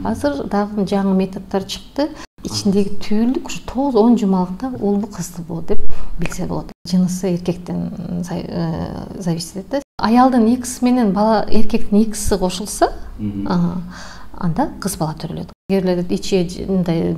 Азыр дагы жаңы методдор чыкты. İçindeki tüyüllük şu 9-10 jumalıkta ul bu kızdı bu деп bilse болады. Жынысы эркектен зависит этет. Аялдын X менен бала эркектин X'и кошулса, анда кыз бала төрөлөт. Эгер ичи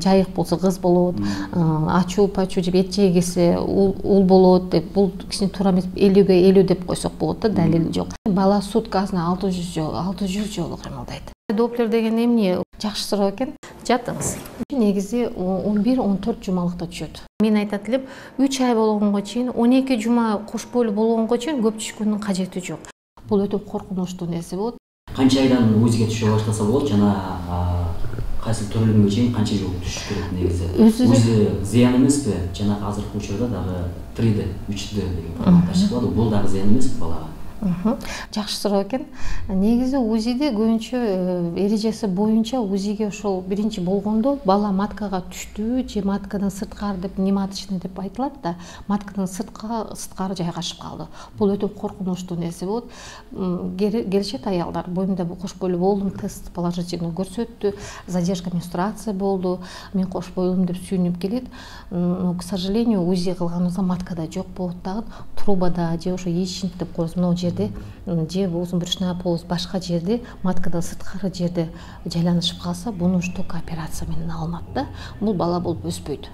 жайык болсо кыз болот, ачуу пачуу жеп эт жей келсе ул болот деп бул кичине туура эмес 50-ге 50 деп койсок болот да, далил жок. Бала суткасына 600 жолу кыймылдайт. Доплер деген эмне жакшы суроо экен. Жатыңыз. Негизи 11-14 жумалыкта түшөт. Мен айтат элем, 3 ай болгонго чейин, 12 жума кош бойлуу болгонго чейин көп түшкөндүн кажети жок. Бул өтө коркунучтуу нерсе болот. Канча айдан УЗИге түшө баштаса болот, жана кайсы төрөлгөнгө чейин канча жыл түшүш керек негизи? УЗИ зыян эмеспи? Жана азыркы учурда дагы 3D, 3D деген ташкылады. Бул дагы зыян эмеспи балага? Жакшы суроо экен. Негизи УЗИде көбүнчө эрежеси боюнча УЗИге ошол биринчи болгондо бала маткага түштү же маткадан сырткары деп нематочный деп айтылат да, маткадан сырткары жайгашып калды. Бул өтө коркунучтуу нерсе болот. Келишет аялдар, боюмда кош бойлуу болдум, тест положительный көрсөттү, задержка менструация болду, мен кош бойлуум деп сүйүнүп келет. Но, к сожалению, УЗИ кылганыбызда маткада жок болот дагы, трубада же ошо яичник деп коебуз, мына жерде же болсун брюшная полость башка жерде маткадан сырткары жерде жайланышып калса, буну только операция менен алынат да. Бул бала болуп өспөйт.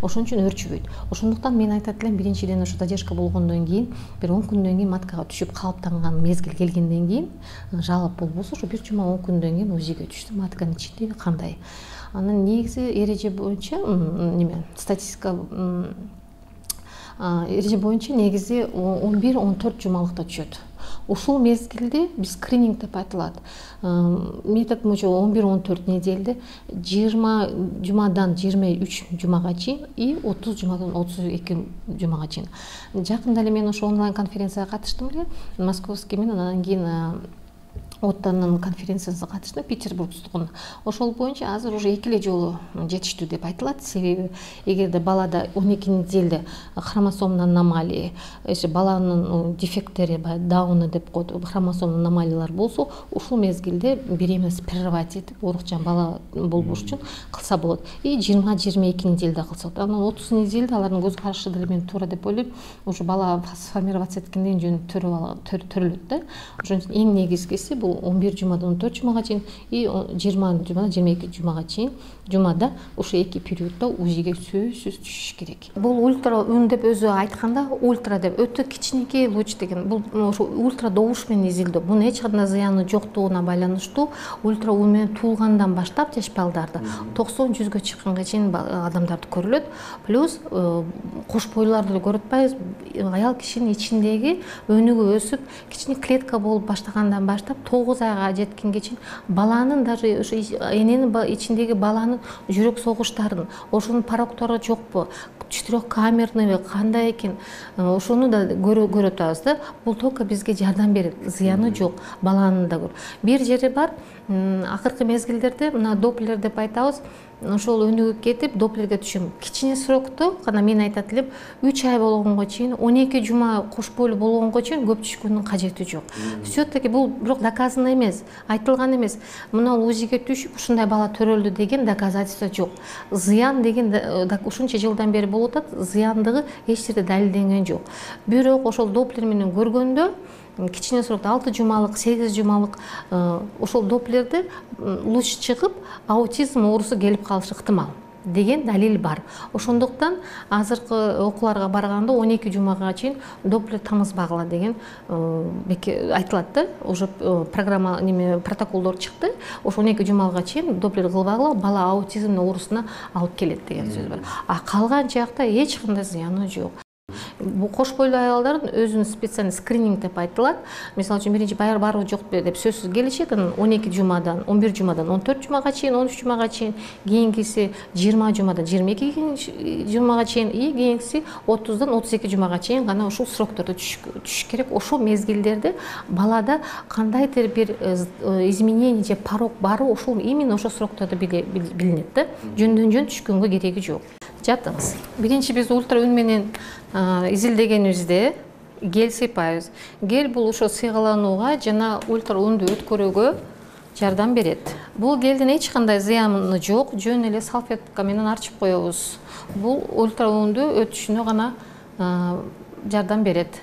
Ошон үчүн өрчүбөйт. Ошондуктан мен айтат элем, биринчиден ошо задержка болгондон кийин, бир 10 күндөн кийин маткага түшүп калыптанган мезгил келгенден кийин, жалап болбосо ошо 1 жума 10 күндөн кийин УЗИге түштү, матканын ичинде кандай. Анан негизи эреже боюнча статистика эреже боюнча негизи 11-14 жумалыкта түшөт. Ушул мезгилде биз скрининг деп айтылат. Метод боюнча 11-14 неделде 20 жумадан 23 жумага чейин и 30 жумадан 32 жумага чейин. Жакында эле мен ошо онлайн конференцияга катыштым эле. Московский менен анан кийин Оттанын конференциясына катыштым, Петербургтун. Ошол боюнча азыр уже 2 жолу жетиштүү деп айтылат. Себеби эгерде балада 12 неделде хромосомный аномалия, баланын дефекттери, дауны деп коет, хромосомный аномалиялар болсо, ушул мезгилде беременность прерывать этип, урукчан бала болбош үчүн кылса болот. И 20-22 неделде кылса. Анан 30 неделде алардын көз карашы деле мен туура деп ойлойм. Уже бала сформироваться эткенден жөн төрөлөт да. Ошон үчүн эң негизгиси бул 11 жумадан 14 жумага чейин и 20 жумадан 22 жумага чейин жумада ошо эки периоддо УЗИге сөзсүз түшүш керек. Бул ультра үн деп өзү айтканда, ультра деп өтө кичинекей луч деген. Бул ошо ультра добуш менен изилдөө. Бунун эч кандай зыяны жоктугуна байланыштуу ультра үн менен туулгандан баштап жаш балдарды 90-100гө чыкканга чейин адамдарды көрүлөт. Плюс кош бойлууларды көрүп атпайбыз. Аял кишинин ичиндеги өнүгүп өсүп, кичине клетка болуп баштагандан баштап 9 айга жеткенге чейин баланын даже ошо эненин ичиндеги баланын жүрөк согуштарын, ошонун пороктору жокпу, четырехкамерный кандай экен, ошону да көрүп атабыз да. Бул только бизге жардам берет, зыяны жок, баланын да көр. Бир жери бар, акыркы мезгилдерде мына доплер деп айтабыз, ошол өнүгүп кетип доплерге түшүм. Кичине срокто, кана мен айтат элем, 3 ай болгонго чейин, 12 жума кош бойлуу болгонго чейин көп түшкөндүн кажети жок. Все-таки бул бирок доказано эмес, айтылган эмес. Мына УЗИге түшүп ушундай бала төрөлдү деген доказательство жок. Зыян деген ушунча жылдан бери болуп атат, зыяндыгы эч жерде далилденген жок. Бирок ошол доплер менен көргөндө кичине срокто 6 жумалык, 8 жумалык ошол доплерде луч чыгып, аутизм оорусу келип калышы ыктымал деген далил бар. Ошондуктан азыркы окууларга барганда 12 жумага чейин доплер тамызбагыла деген айтылат да. Уже программа протоколдор чыкты. Ошо 12 жумага чейин доплер кылбагыла, бала аутизм оорусуна алып келет деген сөз бар. А калган жакта эч кандай зыяны жок. Бул кош бойлуу аялдардын өзүнүн специальный скрининг деп айтылат. Мисалы үчүн биринчи барбы жок деп сөзсүз келишет. 12 жумадан, 11 жумадан 14 жумага чейин, 13 жумага чейин, кийинкиси 20 жумадан 22 жумага чейин, и кийинкиси 30дан 32 жумага чейин гана ушул сроктордо түшүш керек. Ошол мезгилдерде балада кандайдыр бир изменение же порог бары ошол именно ошол сроктордо билинет да. Жөндөн жөн түшкөнгө кереги жок. Жатыңыз. Биринчи биз ультра үн менен изилдегенибизде гель сыйпайбыз. Гель бул ошо сыйгаланууга жана ультра үндү өткөрүүгө жардам берет. Бул гелдин эч кандай зыяны жок, жөн эле салфетка менен арчып коебуз. Бул ультраунду өтүшүнө гана жардам берет.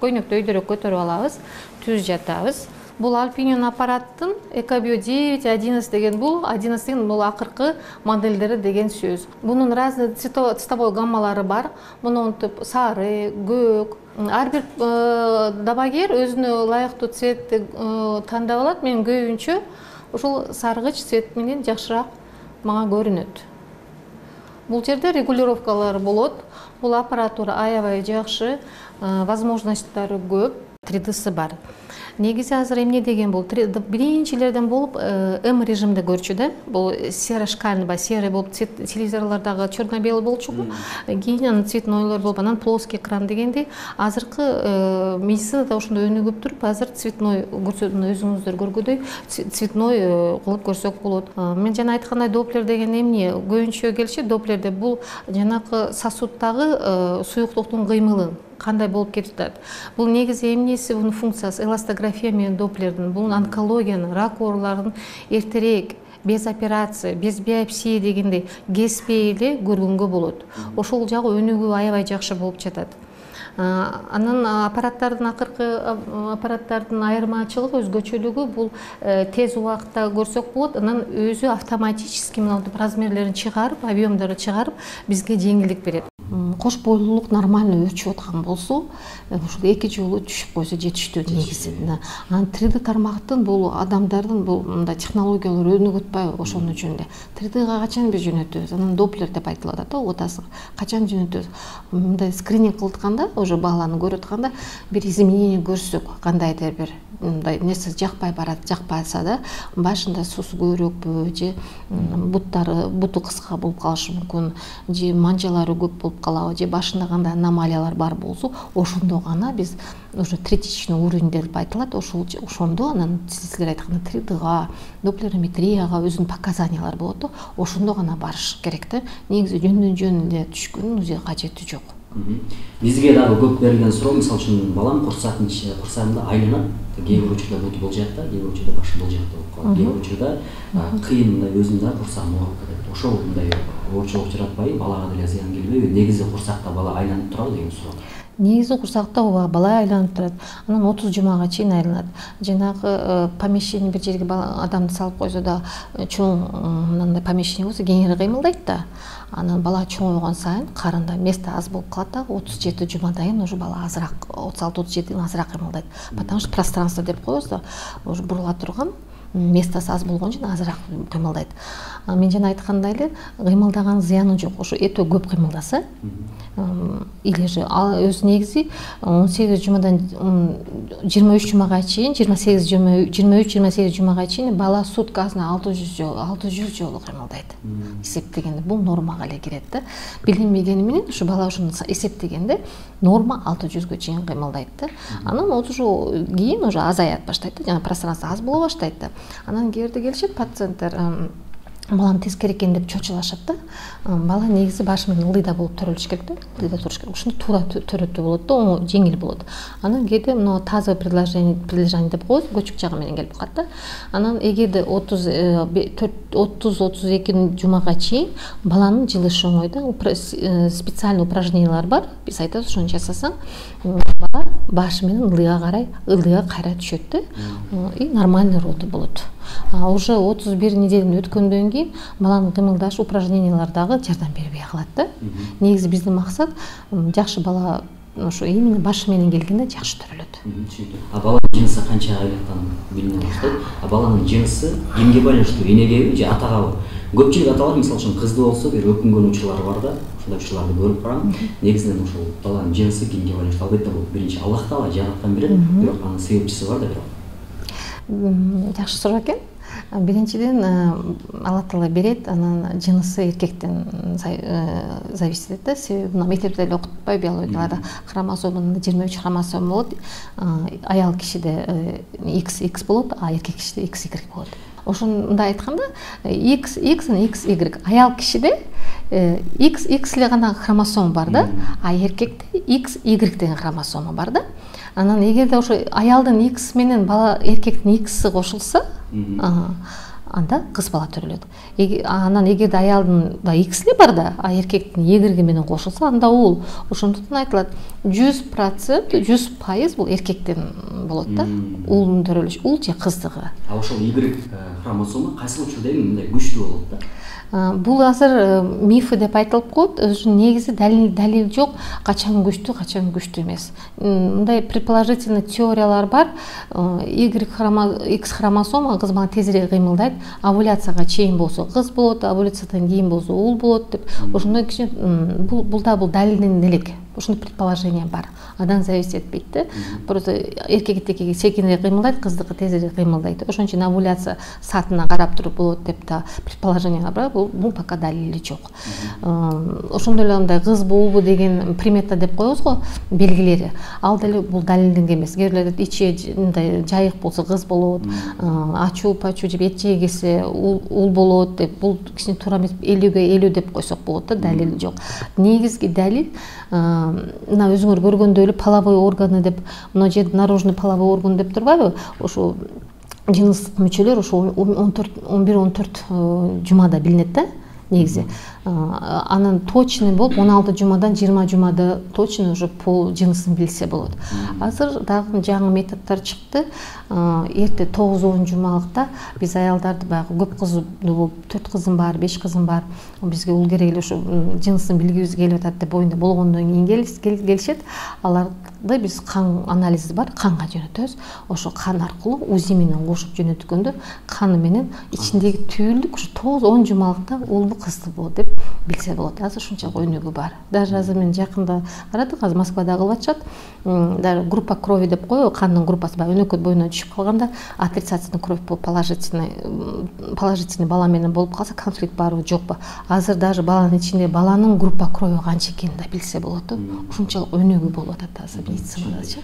Көйнөктү өйдөрөөк көтөрүп алабыз, түз жатабыз. Бул Alpinion аппараттын Ecobio 9, 11 деген бул 11 деген бул акыркы модельдери деген сөз. Бунун разный цветовой гаммалары бар. Мунунтип сары, көк. Ар бир дабагер өзүнө ылайыктуу цветти тандап алат. Менин көбүнчө ушул саргыч цвет менен жакшыраак мага көрүнөт. Бул жерде регулировкалар болот. Бул аппаратура аябай жакшы, возможносттору көп, 3D'сы бар. Негизи азыр эмне деген бул биринчилерден болуп М режимде көрчү да. Бул серо-шкальный, серый болуп телевизорлордогу черно-белый болчу. Кийин цветнойлор болуп, анан плоский экран дегендей. Азыркы медицинада ошондой өнүгүп туруп, азыр цветной көрсөтүүнү өзүңүздөр көргөдөй цветной кылып көрсөк болот. Мен жана айткандай доплер деген эмне? Көбүнчө келиши доплерде бул жанакы сосудтагы суюктуктун кыймылын кандай болуп кетип атат. Бул негизи эмнеси, бунун функциясы эластография менен доплердин, бул онкологиянын, рак ооруларын эртерээк, без операция, без биопсия дегендей кеспей эле көргөнгө болот. Ошол жагы өнүгүү аябай жакшы болуп жатат. Анан акыркы аппараттардын айырмачылыгы, өзгөчөлүгү бул тез убакытта көрсөк болот. Анан өзү автоматически мынтип размерлерин чыгарып, объемдорун чыгарып, бизге жеңилдик берет. Кош бойлуулук нормально өчүп аткан болсо, ушул 2 жолу түшүп койсо жетиштүү негизи. Анан 3D тармактын бул адамдардын бул мындай технологиялар өнүгүп атпайбы ошон үчүн эле. 3D'га качан биз жөнөтөбүз? Анан доплер деп айтылып атат, отасы. Качан жөнөтөбүз? Мындай скрининг кылып атканда, уже баланы көрүп атканда, бир изменение көрсөк, кандайдыр бир мындай нерсе жакпай барат, жакпаса да, башында суусу көбүрөөкпү, же буту кыска болуп калышы мүмкүн, же манжалары көп болуп калабы, же башында кандай аномалиялар бар болсо, ошондо гана биз уже третичный уровень деп айтылат, ошондо анан силер айткандай 3D'га, доплерометрияга өзүнүн показаниялары болот да, ошондо гана барыш керек да. Негизи жөн эле түшкөн уже кажети жок. Бизге дагы көп берилген суроо, мисалы үчүн балам курсагында айланат, кээ бир учурда бул жакта, кээ бир учурда башы бул жакта болуп калат, кээ бир учурда кыйын мындай өзүнүн курсагын ооруп кетет. Ошол мындай оорчулук жаратпайбы, балага деле зыян келбейби? Негизи курсакта бала айланып турабы деген суроо. Негизи курсакта ооба бала айланып турат. Анан 30 жумага чейин айланат. Жанагы помещение бир жерге адамды салып койсо да, чоң мындай помещение болсо кеңири кыймылдайт да. Анан бала чоңойгон сайын карында место аз болуп калат да, 37 жумадан кийин уже бала азыраак, 36-37 азыраак кыймылдайт. Потому что пространство деп коебуз да, уже бурула турган местосы аз болгон үчүн азыраак кыймылдайт. Мен жана айткандай эле кыймылдаган зыяны жок. Ошо өтө көп кыймылдаса, или же өз негизи 18 жумадан 23 жумага чейин, 23-28 жумага чейин бала суткасына 600 жолу кыймылдайт. Эсептегенде бул нормага эле кирет да. Билинбегени менен ушу бала ушуну эсептегенде норма 600гө чейин кыймылдайт да. Анан уже кийин уже азаят баштайт да, жана пространство аз боло баштайт да. Анан кээде келишет пациенттер, балам тескери экен деп чочулашат да. Бала негизи башы менен ылдыйда болуп төрөлүш керек да, ылдыйда туруш керек. Ушуну туура төрөтүү болот да, оңой, жеңил болот. Анан кээде мына тазовое предложение деп коебуз, көчүк жагы менен келип калат да. Анан эгерде 30-32 жумага чейин баланын жылышы оңой да, специальный упражнениялар бар. Биз айтабыз, ошону жасасаң, бала башы менен ылдыйга кайра түшөт да, и нормальный роды болот. Уже 31 неделени өткөндөн кийин баланын кыймылдашы упражнениялардагы жардам бербей калат да. Негизи биздин максат жакшы бала ошо именно башы менен келгенде жакшы төрөлөт. Баланын жынысы канча айлыктан билине баштайт? Баланын жынысы кимге байланыштуу, энегеби же атагабы? Көпчүлүк аталар мисалы үчүн кызды болсо бир өкүнгөн учурлары бар да, ошондой учурларды көрүп барам. Негизинен ошол баланын жынысы кимге байланыштуу? Албетте бул биринчи Аллах Таала жараткан берет, бирок анын себепчиси бар да бирок. Жакшы суроо экен. Биринчиден Алла Таала берет, анан жынысы эркектен зависит этет. Себеби мектепте эле окутпай биологияларда хромосоманын 23 хромосом болот. Аял кишиде XX болот, а эркек кишиде XY болот. Ошондой айтканда XX жана XY. Аял кишиде XX эле гана хромосома бар да, а эркекте XY деген хромосома бар да. Анан эгерде ошо аялдын X менен бала эркектин X'и кошулса, анда кыз бала төрөлөт. Анан эгерде аялдын да икиси бар да, а эркектин эгерги менен кошулса, анда ул ошондуктан айтылат 100%, 100% бул эркектен болот да. Уулдун төрөлүшү, ул же кыздыгы. Ошол Y хромосома кайсы учурда мындай күчтүү болот да? Бул азыр мифы деп айтылып коет, негизи далил жок, качан күчтүү эмес. Мындай предположительный теориялар бар. X хромосома кыз бала тезирээк кыймылдайт, овуляцияга чейин болсо кыз болот, овуляциядан кийин болсо уул болот деп. Ошондой кичине бул далилденген элек. Ушундай предположение бар. Адан зависит этпейт да. Просто эркектики секинирээк кыймылдайт, кыздыкы тезирээк кыймылдайт. Ошон үчүн овуляция саатына карап туруп болот деп да предположение бар. Бул пока далили жок. Ошондой эле мындай кыз бообу деген примета деп коебуз го, белгилери. Ал деле бул далилденген эмес. Кээрлер ичи мындай жайык болсо кыз болот, ачуу пачуу жеп эт жегисе уул болот деп, бул кичине туура эмес, 50-ге 50 деп койсок болот да, далил жок. Негизги далил мына өзүңөр көргөндөй эле половой органы деп, мына жерде наружный половой орган деп турбайбы? Ошо жыныстык мүчөлөр ошо 11-14 жумада билинет да, негизи. Анан точный болуп 16 жумадан 20 жумада точно уже пол жынысын билсе болот. Азыр дагы жаңы методдор чыкты. Эрте 9-10 жумалыкта биз аялдарды баягы көп кыздуу болуп 4 кызым бар, 5 кызым бар, бизге уул керек эле ошо жынысын билгибиз келип атат деп оюнда болгондон кийин келишет. Аларды биз кан анализи бар, канга жөнөтөбүз. Ошо кан аркылуу УЗИ менен кошуп жөнөткөндө каны менен ичиндеги түйүлдүк ошо 9-10 жумалыкта уулду кызды болот деп билсе болот. Азыр ушунчалык өнүгүү бар. Даже азыр мен жакында карадык, азыр Москвада кылып атышат. Даже группа крови деп коебу, кандын группасы бар. Өнөкөт боюна түшүп калганда отрицательный кровь болуп положительный бала менен болуп калса конфликт барбы жокпу. Азыр даже баланын ичинде баланын группа крови канча экенин да билсе болот. Ушунчалык өнүгүү болуп атат азыр медицинадачы.